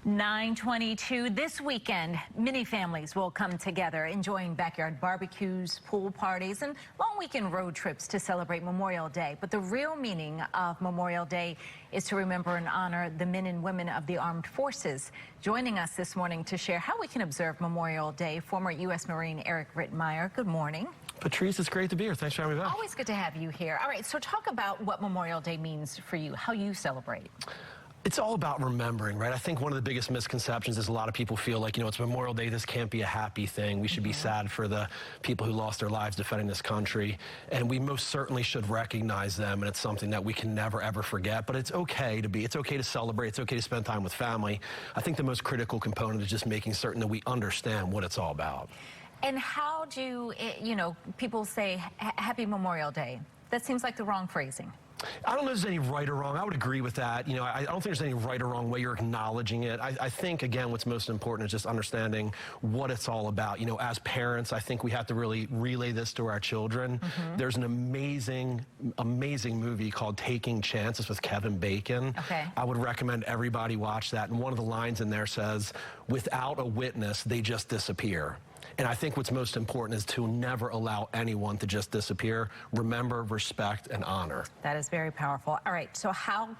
9/22 this weekend, many families will come together enjoying backyard barbecues, pool parties, and long weekend road trips to celebrate Memorial Day. But the real meaning of Memorial Day is to remember and honor the men and women of the armed forces. Joining us this morning to share how we can observe Memorial Day, former U.S. Marine Eric Rittmeyer. Good morning. Patrice, it's great to be here. Thanks for having me back. Always good to have you here. All right, so talk about what Memorial Day means for you, how you celebrate. It's all about remembering, right? I think one of the biggest misconceptions is a lot of people feel like, it's Memorial Day, this can't be a happy thing. We should be sad for the people who lost their lives defending this country. And we most certainly should recognize them, and it's something that we can never, ever forget. But it's okay to celebrate, it's okay to spend time with family. I think the most critical component is just making certain that we understand what it's all about. And how do, people say, Happy Memorial Day? That seems like the wrong phrasing. I don't know if there's any right or wrong. I would agree with that. I don't think there's any right or wrong way you're acknowledging it. I think, again, what's most important is just understanding what it's all about. As parents, I think we have to really relay this to our children. There's an amazing, amazing movie called Taking Chances with Kevin Bacon. Okay. I would recommend everybody watch that. And one of the lines in there says, without a witness, they just disappear. And I think what's most important is to never allow anyone to just disappear. Remember, respect, and honor. That is very powerful. All right, so how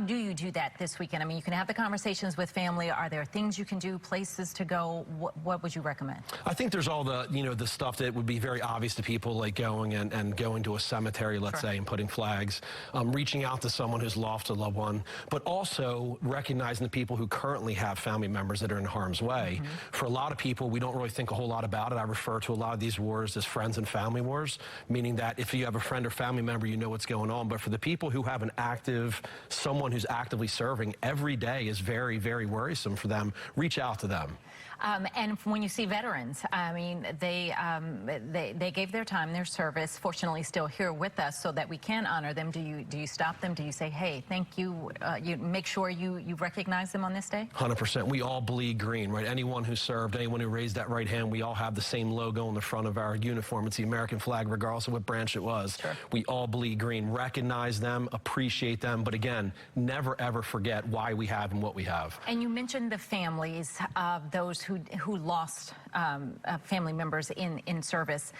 do you do that this weekend? I mean, you can have the conversations with family. Are there things you can do, places to go? What would you recommend? I think there's all the, the stuff that would be very obvious to people, like going and going to a cemetery, let's say, and putting flags, reaching out to someone who's lost a loved one, but also recognizing the people who currently have family members that are in harm's way. For a lot of people, we don't really think a whole lot about it. I refer to a lot of these wars as friends and family wars, meaning that if you have a friend or family member, you know what's going on. But for the people who have an active, someone who's actively serving, every day is very, very worrisome for them. Reach out to them. And when you see veterans, I mean, they gave their time, their service, fortunately still here with us so that we can honor them. Do you stop them? Do you say, hey, thank you? You make sure you recognize them on this day? 100%. We all bleed green, right? Anyone who served, anyone who raised that right hand, we all have the same logo on the front of our uniform. It's the American flag, regardless of what branch it was. Sure. We all bleed green. Recognize them, appreciate them, but again, never ever forget why we have and what we have. And you mentioned the families of those who lost family members in service.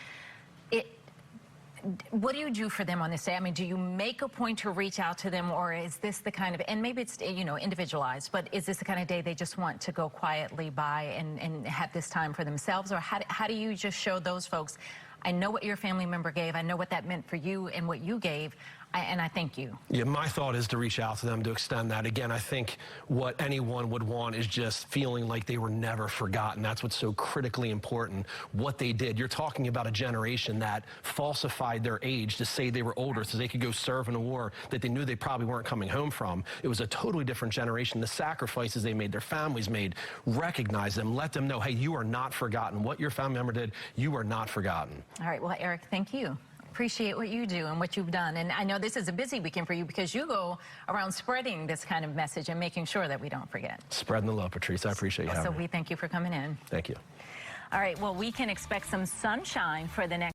What do you do for them on this day? I mean, do you make a point to reach out to them, or is this the kind of, and maybe it's, individualized, but is this the kind of day they just want to go quietly by and have this time for themselves? Or how do you just show those folks, I know what your family member gave, I know what that meant for you and what you gave, and I thank you. Yeah, my thought is to reach out to them, to extend that. Again, I think what anyone would want is just feeling like they were never forgotten. That's what's so critically important, what they did. You're talking about a generation that falsified their age to say they were older so they could go serve in a war that they knew they probably weren't coming home from. It was a totally different generation. The sacrifices they made, their families made, recognize them, let them know, hey, you are not forgotten. What your family member did, you are not forgotten. All right, well, Eric, thank you. Appreciate what you do and what you've done. And I know this is a busy weekend for you because you go around spreading this kind of message and making sure that we don't forget. Spreading the love, Patrice. I appreciate you having me. So we thank you for coming in. Thank you. All right, well, we can expect some sunshine for the next